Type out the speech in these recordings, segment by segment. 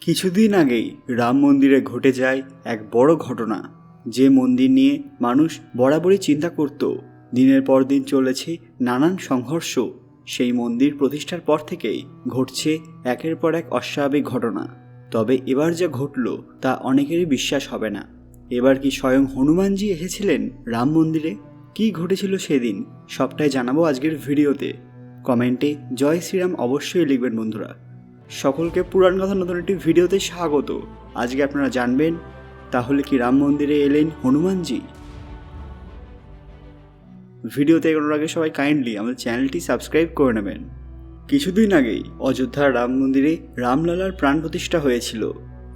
কিছুদিন আগেই রাম মন্দিরে ঘটে যায় এক বড় ঘটনা, যে মন্দির নিয়ে মানুষ বরাবরই চিন্তা করত। দিনের পর দিন চলেছে নানান সংঘর্ষ। সেই মন্দির প্রতিষ্ঠার পর থেকেই ঘটছে একের পর এক অস্বাভাবিক ঘটনা। তবে এবার যা ঘটল তা অনেকেরই বিশ্বাস হবে না। এবার কি স্বয়ং হনুমানজি এসেছিলেন রাম মন্দিরে? কি ঘটেছিল সেদিন সবটাই জানাবো আজকের ভিডিওতে। কমেন্টে জয় শ্রীরাম অবশ্যই লিখবেন বন্ধুরা। সকলকে পুরাণ কথা নতুন একটি ভিডিওতে স্বাগত। আজকে আপনারা জানবেন, তাহলে কি রাম মন্দিরে এলেন হনুমানজি? ভিডিওতে এগোনোর আগে সবাই কাইন্ডলি আমাদের চ্যানেলটি সাবস্ক্রাইব করে নেবেন। কিছুদিন আগেই অযোধ্যার রাম মন্দিরে রামলালার প্রাণ প্রতিষ্ঠা হয়েছিল,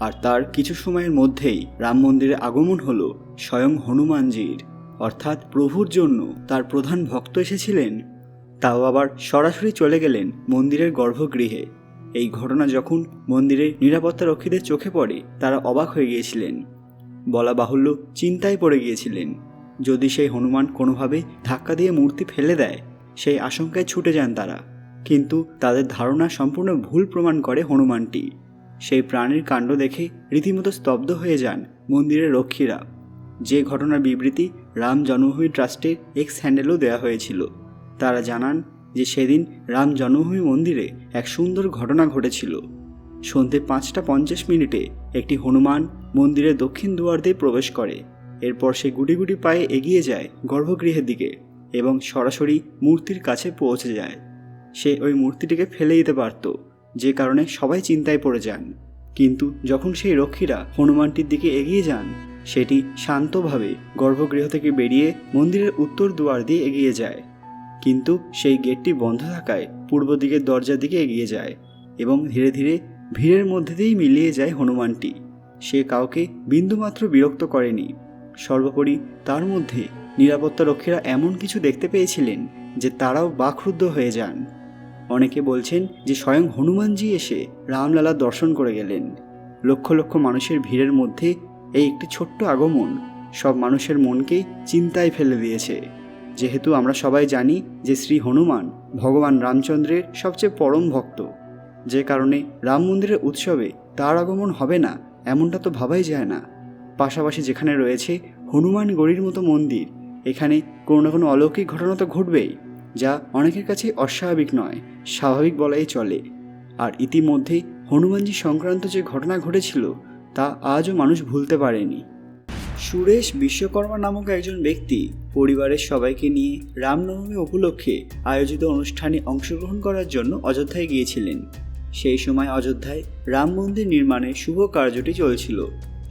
আর তার কিছু সময়ের মধ্যেই রাম মন্দিরে আগমন হলো স্বয়ং হনুমানজির, অর্থাৎ প্রভুর জন্য তার প্রধান ভক্ত এসেছিলেন। তাও আবার সরাসরি চলে গেলেন মন্দিরের গর্ভগৃহে। এই ঘটনা যখন মন্দিরের নিরাপত্তা রক্ষীদের চোখে পড়ে, তারা অবাক হয়ে গিয়েছিলেন। বলা বাহুল্য, চিন্তায় পড়ে গিয়েছিলেন। যদি সেই হনুমান কোনোভাবে ধাক্কা দিয়ে মূর্তি ফেলে দেয়, সেই আশঙ্কায় ছুটে যান তারা। কিন্তু তাদের ধারণা সম্পূর্ণ ভুল প্রমাণ করে হনুমানটি। সেই প্রাণীর কাণ্ড দেখে রীতিমতো স্তব্ধ হয়ে যান মন্দিরের রক্ষীরা। যে ঘটনার বিবৃতি রাম জন্মভূমি ট্রাস্টের এক্স হ্যান্ডেলও দেওয়া হয়েছিল। তারা জানান যে সেদিন রাম জন্মভূমি মন্দিরে এক সুন্দর ঘটনা ঘটেছিল। সন্ধ্যে 5:50 একটি হনুমান মন্দিরের দক্ষিণ দুয়ার দিয়ে প্রবেশ করে। এরপর সে গুটি গুটি পায়ে এগিয়ে যায় গর্ভগৃহের দিকে এবং সরাসরি মূর্তির কাছে পৌঁছে যায়। সে ওই মূর্তিটিকে ফেলে দিতে পারত, যে কারণে সবাই চিন্তায় পড়ে যান। কিন্তু যখন সেই রক্ষীরা হনুমানটির দিকে এগিয়ে যান, সেটি শান্তভাবে গর্ভগৃহ থেকে বেরিয়ে মন্দিরের উত্তর দুয়ার দিয়ে এগিয়ে যায়। কিন্তু সেই গেটটি বন্ধ থাকায় পূর্ব দিকের দরজার দিকে এগিয়ে যায় এবং ধীরে ধীরে ভিড়ের মধ্যে দিয়েই মিলিয়ে যায় হনুমানটি। সে কাউকে বিন্দুমাত্র বিরক্ত করেনি। সর্বোপরি তার মধ্যে নিরাপত্তা রক্ষীরা এমন কিছু দেখতে পেয়েছিলেন যে তারাও বাকরুদ্ধ হয়ে যান। অনেকে বলছেন যে স্বয়ং হনুমানজি এসে রামলালার দর্শন করে গেলেন। লক্ষ লক্ষ মানুষের ভিড়ের মধ্যে এই একটি ছোট্ট আগমন সব মানুষের মনকে চিন্তায় ফেলে দিয়েছে। যেহেতু আমরা সবাই জানি যে শ্রী হনুমান ভগবান রামচন্দ্রের সবচেয়ে পরম ভক্ত, যে কারণে রাম মন্দিরের উৎসবে তার আগমন হবে না এমনটা তো ভাবাই যায় না। পাশাপাশি যেখানে রয়েছে হনুমান গড়ির মতো মন্দির, এখানে কোনো না কোনো অলৌকিক ঘটনা তো ঘটবেই, যা অনেকের কাছে অস্বাভাবিক নয়, স্বাভাবিক বলাই চলে। আর ইতিমধ্যেই হনুমানজি সংক্রান্ত যে ঘটনা ঘটেছিল তা আজও মানুষ ভুলতে পারেনি। সুরেশ বিশ্বকর্মা নামক একজন ব্যক্তি পরিবারের সবাইকে নিয়ে রামনবমী উপলক্ষে আয়োজিত অনুষ্ঠানে অংশগ্রহণ করার জন্য অযোধ্যায় গিয়েছিলেন। সেই সময় অযোধ্যায় রাম মন্দির নির্মাণের শুভ কার্যটি চলছিল।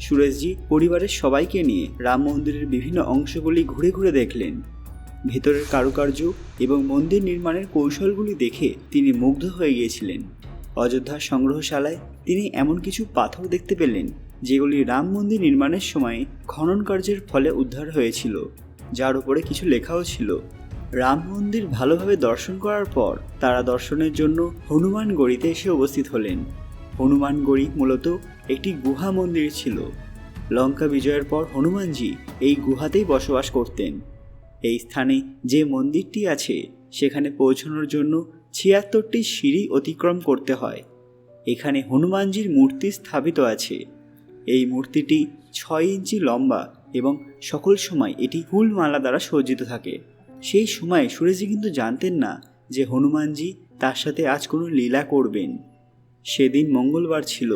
সুরেশজি পরিবারের সবাইকে নিয়ে রাম মন্দিরের বিভিন্ন অংশগুলি ঘুরে ঘুরে দেখলেন। ভেতরের কারুকার্য এবং মন্দির নির্মাণের কৌশলগুলি দেখে তিনি মুগ্ধ হয়ে গিয়েছিলেন। অযোধ্যার সংগ্রহশালায় তিনি এমন কিছু পাথর দেখতে পেলেন যেগুলি রাম মন্দির নির্মাণের সময় খনন কার্যের ফলে উদ্ধার হয়েছিল, যার উপরে কিছু লেখাও ছিল। রাম মন্দির ভালোভাবে দর্শন করার পর তারা দর্শনের জন্য হনুমানগড়িতে এসে উপস্থিত হলেন। হনুমানগড়ি মূলত একটি গুহা মন্দির ছিল। লঙ্কা বিজয়ের পর হনুমানজি এই গুহাতেই বসবাস করতেন। এই স্থানে যে মন্দিরটি আছে সেখানে পৌঁছানোর জন্য 76টি সিঁড়ি অতিক্রম করতে হয়। এখানে হনুমানজির মূর্তি স্থাপিত আছে। এই মূর্তিটি 6 ইঞ্চি লম্বা এবং সকল সময় এটি ফুলমালা দ্বারা সজ্জিত থাকে। সেই সময় সুরেশজি কিন্তু জানতেন না যে হনুমানজি তার সাথে আজ কোনো লীলা করবেন। সেদিন মঙ্গলবার ছিল,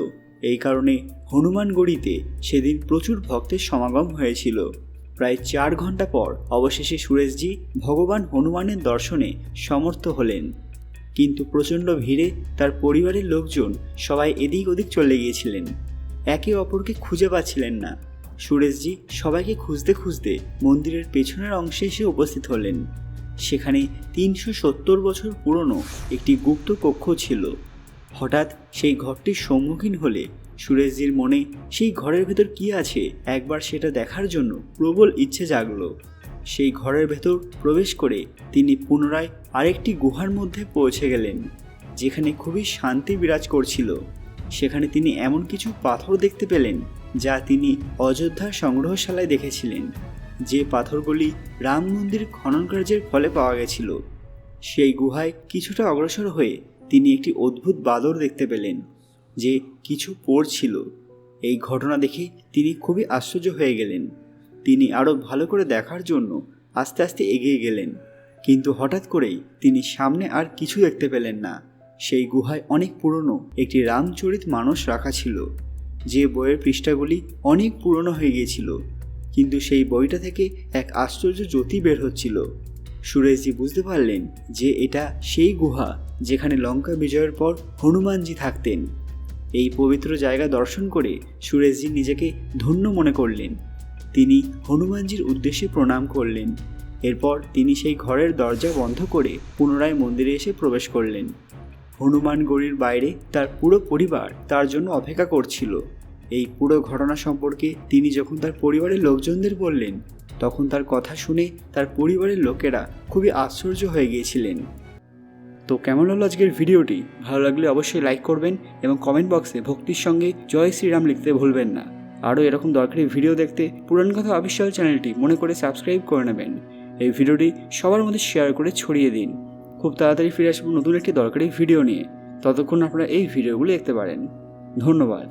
এই কারণে হনুমানগড়িতে সেদিন প্রচুর ভক্তের সমাগম হয়েছিল। প্রায় 4 ঘন্টা পর অবশেষে সুরেশজি ভগবান হনুমানের দর্শনে সমর্থ হলেন। কিন্তু প্রচণ্ড ভিড়ে তার পরিবারের লোকজন সবাই এদিক ওদিক চলে গিয়েছিলেন, একে অপরকে খুঁজে পাচ্ছিলেন না। সুরেশজি সবাইকে খুঁজতে খুঁজতে মন্দিরের পেছনের অংশে এসে উপস্থিত হলেন। সেখানে 370 বছর পুরনো একটি গুপ্ত কক্ষ ছিল। হঠাৎ সেই ঘরটির সম্মুখীন হলে সুরেশজির মনে সেই ঘরের ভেতর কি আছে একবার সেটা দেখার জন্য প্রবল ইচ্ছে জাগলো। সেই ঘরের ভেতর প্রবেশ করে তিনি পুনরায় আরেকটি গুহার মধ্যে পৌঁছে গেলেন, যেখানে খুবই শান্তি বিরাজ করছিল। সেখানে তিনি এমন কিছু পাথর দেখতে পেলেন যা তিনি অযোধ্যার সংগ্রহশালায় দেখেছিলেন, যে পাথরগুলি রাম মন্দির খনন কার্যের ফলে পাওয়া গেছিল। সেই গুহায় কিছুটা অগ্রসর হয়ে তিনি একটি অদ্ভুত বাদর দেখতে পেলেন। যে কিছু পড়ছিল। এই ঘটনা দেখে তিনি খুবই আশ্চর্য হয়ে গেলেন। তিনি আরও ভালো করে দেখার জন্য আস্তে আস্তে এগিয়ে গেলেন, কিন্তু হঠাৎ করেই তিনি সামনে আর কিছু দেখতে পেলেন না। সেই গুহায় অনেক পুরনো একটি রামচরিত মানস রাখা ছিল, যে বইয়ের পৃষ্ঠাগুলি অনেক পুরনো হয়ে গিয়েছিল, কিন্তু সেই বইটা থেকে এক আশ্চর্য জ্যোতি বের হচ্ছিল। সুরেশজি বুঝতে পারলেন যে এটা সেই গুহা যেখানে লঙ্কা বিজয়ের পর হনুমানজি থাকতেন। এই পবিত্র জায়গা দর্শন করে সুরেশজি নিজেকে ধন্য মনে করলেন। তিনি হনুমানজির উদ্দেশ্যে প্রণাম করলেন। এরপর তিনি সেই ঘরের দরজা বন্ধ করে পুনরায় মন্দিরে এসে প্রবেশ করলেন। হনুমান গড়ির বাইরে তার পুরো পরিবার তার জন্য অপেক্ষা করছিল। এই পুরো ঘটনা সম্পর্কে তিনি যখন তার পরিবারের লোকজনদের বললেন, তখন তার কথা শুনে তার পরিবারের লোকেরা খুবই আশ্চর্য হয়ে গিয়েছিলেন। তো কেমন হলো আজকের ভিডিওটি? ভালো লাগলে অবশ্যই লাইক করবেন এবং কমেন্ট বক্সে ভক্তির সঙ্গে জয় শ্রীরাম লিখতে ভুলবেন না। আরও এরকম দরকারি ভিডিও দেখতে পুরাণ কথা অফিসিয়াল চ্যানেলটি মনে করে সাবস্ক্রাইব করে নেবেন। এই ভিডিওটি সবার মধ্যে শেয়ার করে ছড়িয়ে দিন। খুব তাড়াতাড়ি ফিরে আসবো নতুন একটি দরকারি ভিডিও নিয়ে। ততক্ষণ আপনারা এই ভিডিওগুলো দেখতে পারেন। ধন্যবাদ।